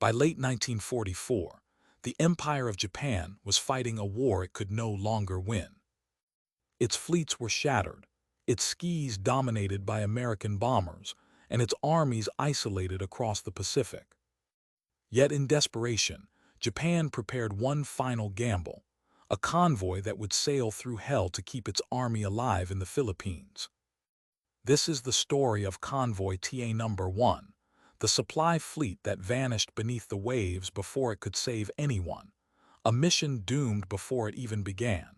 By late 1944, the Empire of Japan was fighting a war it could no longer win. Its fleets were shattered, its skies dominated by American bombers, and its armies isolated across the Pacific. Yet in desperation, Japan prepared one final gamble, a convoy that would sail through hell to keep its army alive in the Philippines. This is the story of Convoy TA-No. The supply fleet that vanished beneath the waves before it could save anyone, a mission doomed before it even began.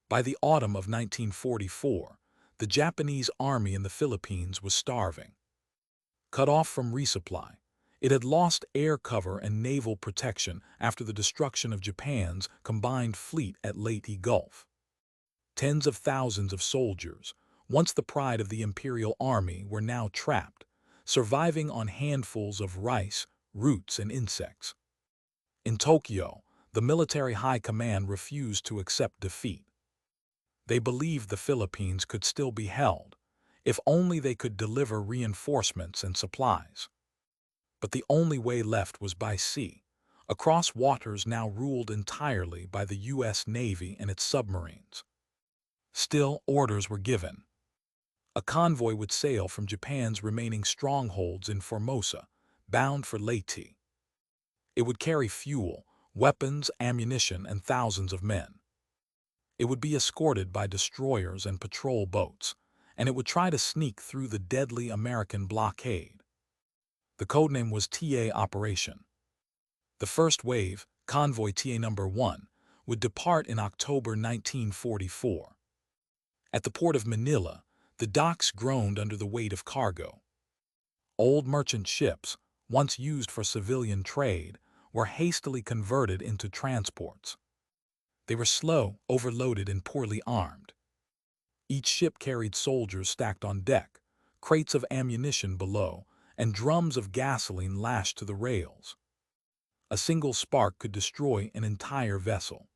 By the autumn of 1944, the Japanese army in the Philippines was starving. Cut off from resupply, it had lost air cover and naval protection after the destruction of Japan's combined fleet at Leyte Gulf. Tens of thousands of soldiers, once the pride of the Imperial Army, were now trapped, surviving on handfuls of rice, roots, and insects. In Tokyo, the military high command refused to accept defeat. They believed the Philippines could still be held, if only they could deliver reinforcements and supplies. But the only way left was by sea, across waters now ruled entirely by the U.S. Navy and its submarines. Still, orders were given. A convoy would sail from Japan's remaining strongholds in Formosa, bound for Leyte. It would carry fuel, weapons, ammunition, and thousands of men. It would be escorted by destroyers and patrol boats, and it would try to sneak through the deadly American blockade. The codename was TA Operation. The first wave, Convoy TA-No. Would depart in October 1944. At the port of Manila, the docks groaned under the weight of cargo. Old merchant ships, once used for civilian trade, were hastily converted into transports. They were slow, overloaded, and poorly armed. Each ship carried soldiers stacked on deck, crates of ammunition below, and drums of gasoline lashed to the rails. A single spark could destroy an entire vessel.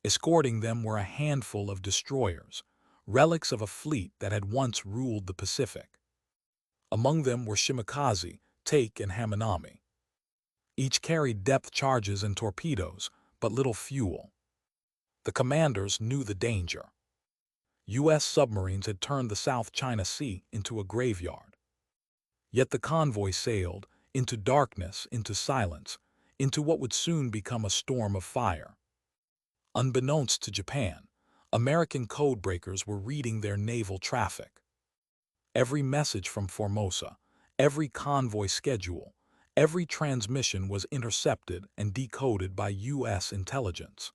Escorting them were a handful of destroyers, relics of a fleet that had once ruled the Pacific. Among them were Shimakaze, Take, and Hamanami. Each carried depth charges and torpedoes, but little fuel. The commanders knew the danger. U.S. submarines had turned the South China Sea into a graveyard. Yet the convoy sailed into darkness, into silence, into what would soon become a storm of fire. Unbeknownst to Japan, American codebreakers were reading their naval traffic. Every message from Formosa, every convoy schedule, every transmission was intercepted and decoded by U.S. intelligence.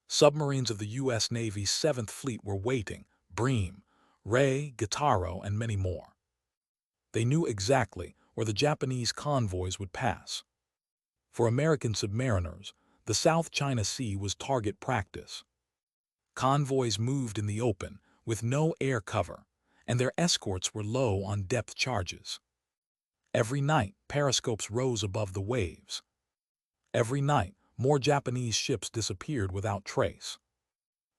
Submarines of the U.S. Navy's 7th Fleet were waiting, Bream, Ray, Gitaro, and many more. They knew exactly where the Japanese convoys would pass. For American submariners, the South China Sea was target practice. Convoys moved in the open, with no air cover, and their escorts were low on depth charges. Every night, periscopes rose above the waves. Every night, more Japanese ships disappeared without trace.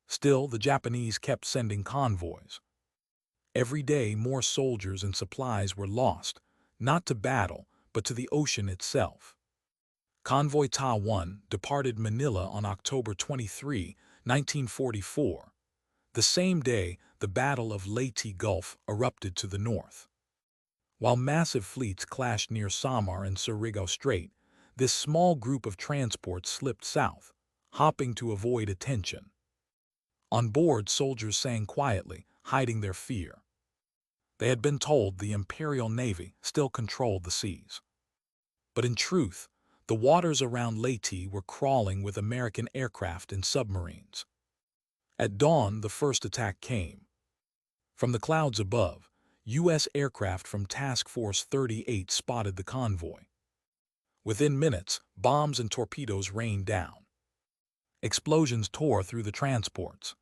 Still, the Japanese kept sending convoys. Every day, more soldiers and supplies were lost, not to battle, but to the ocean itself. Convoy TA-No departed Manila on October 23, 1944. The same day, the Battle of Leyte Gulf erupted to the north. While massive fleets clashed near Samar and Surigao Strait, this small group of transports slipped south, hopping to avoid attention. On board, soldiers sang quietly, hiding their fear. They had been told the Imperial Navy still controlled the seas. But in truth, the waters around Leyte were crawling with American aircraft and submarines. At dawn, the first attack came. From the clouds above, U.S. aircraft from Task Force 38 spotted the convoy. Within minutes, bombs and torpedoes rained down. Explosions tore through the transports.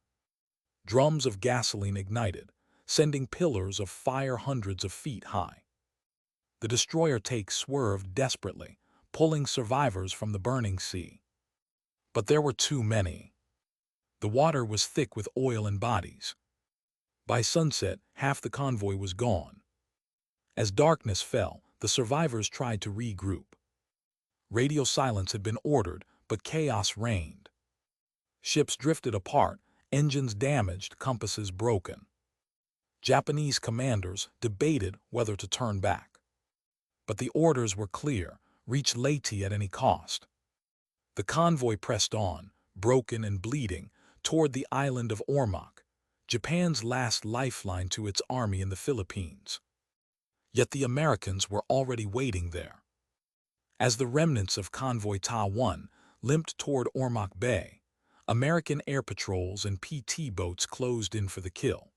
Drums of gasoline ignited, sending pillars of fire hundreds of feet high. The destroyer Take swerved desperately, pulling survivors from the burning sea. But there were too many. The water was thick with oil and bodies. By sunset, half the convoy was gone. As darkness fell, the survivors tried to regroup. Radio silence had been ordered, but chaos reigned. Ships drifted apart, engines damaged, compasses broken. Japanese commanders debated whether to turn back. But the orders were clear: reach Leyte at any cost. The convoy pressed on, broken and bleeding, toward the island of Ormoc, Japan's last lifeline to its army in the Philippines. Yet the Americans were already waiting there. As the remnants of Convoy TA-No limped toward Ormoc Bay, American air patrols and PT boats closed in for the kill.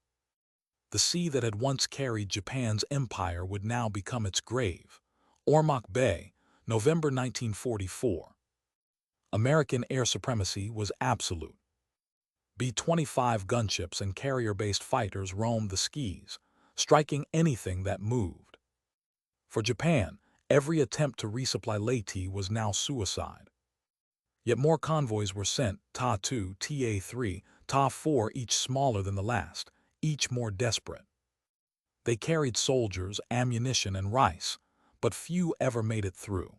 The sea that had once carried Japan's empire would now become its grave. Ormoc Bay, November 1944. American air supremacy was absolute. B-25 gunships and carrier-based fighters roamed the seas, striking anything that moved. For Japan, every attempt to resupply Leyte was now suicide. Yet more convoys were sent, TA-2, TA-3, TA-4, each smaller than the last, each more desperate. They carried soldiers, ammunition, and rice, but few ever made it through.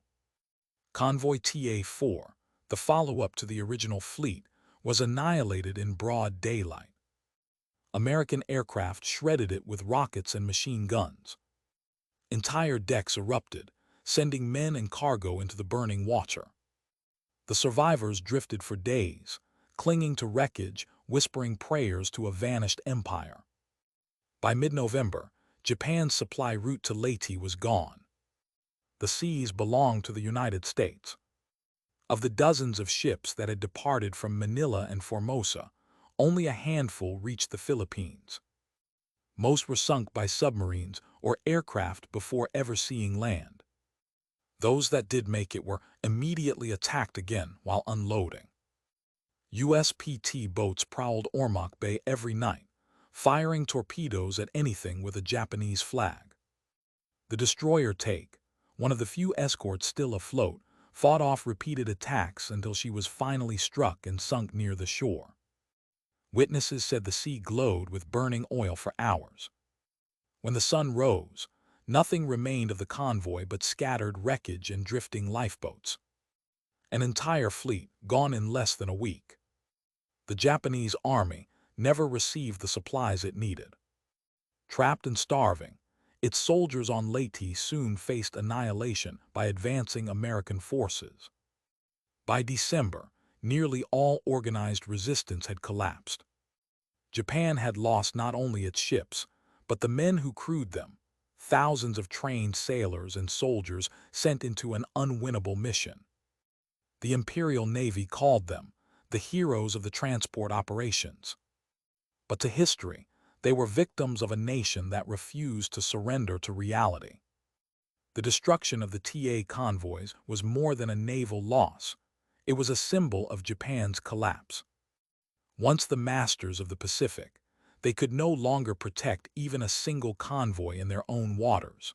Convoy TA-4, the follow-up to the original fleet, was annihilated in broad daylight. American aircraft shredded it with rockets and machine guns. Entire decks erupted, sending men and cargo into the burning water. The survivors drifted for days, clinging to wreckage, whispering prayers to a vanished empire. By mid-November, Japan's supply route to Leyte was gone. The seas belonged to the United States. Of the dozens of ships that had departed from Manila and Formosa, only a handful reached the Philippines. Most were sunk by submarines or aircraft before ever seeing land. Those that did make it were immediately attacked again while unloading. U.S. PT boats prowled Ormoc Bay every night, firing torpedoes at anything with a Japanese flag. The destroyer Take, one of the few escorts still afloat, fought off repeated attacks until she was finally struck and sunk near the shore. Witnesses said the sea glowed with burning oil for hours. When the sun rose, nothing remained of the convoy but scattered wreckage and drifting lifeboats. An entire fleet gone in less than a week. The Japanese army never received the supplies it needed. Trapped and starving, its soldiers on Leyte soon faced annihilation by advancing American forces. By December, nearly all organized resistance had collapsed. Japan had lost not only its ships, but the men who crewed them, thousands of trained sailors and soldiers sent into an unwinnable mission. The Imperial Navy called them the heroes of the transport operations. But to history, they were victims of a nation that refused to surrender to reality. The destruction of the TA convoys was more than a naval loss. It was a symbol of Japan's collapse. Once the masters of the Pacific, they could no longer protect even a single convoy in their own waters.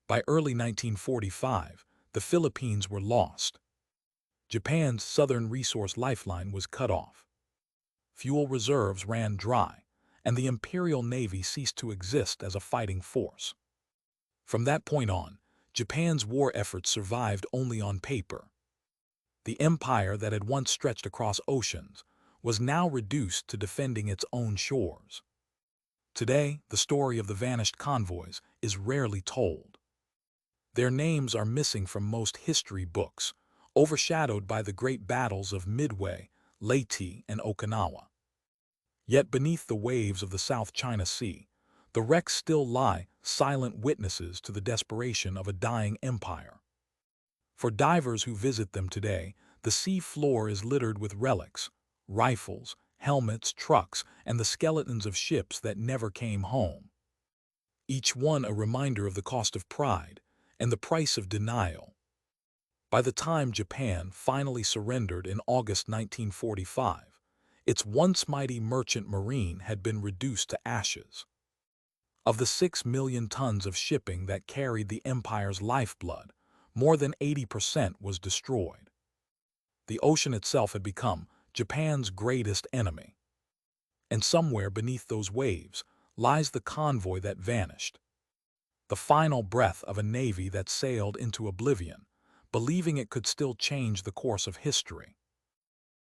By early 1945, the Philippines were lost. Japan's southern resource lifeline was cut off. Fuel reserves ran dry, and the Imperial Navy ceased to exist as a fighting force. From that point on, Japan's war efforts survived only on paper. The empire that had once stretched across oceans was now reduced to defending its own shores. Today, the story of the vanished convoys is rarely told. Their names are missing from most history books, overshadowed by the great battles of Midway, Leyte, and Okinawa. Yet beneath the waves of the South China Sea, the wrecks still lie, silent witnesses to the desperation of a dying empire. For divers who visit them today, the sea floor is littered with relics, rifles, helmets, trucks, and the skeletons of ships that never came home. Each one a reminder of the cost of pride and the price of denial. By the time Japan finally surrendered in August 1945, its once mighty merchant marine had been reduced to ashes. Of the 6 million tons of shipping that carried the empire's lifeblood, more than 80% was destroyed. The ocean itself had become Japan's greatest enemy. And somewhere beneath those waves lies the convoy that vanished. The final breath of a navy that sailed into oblivion, believing it could still change the course of history.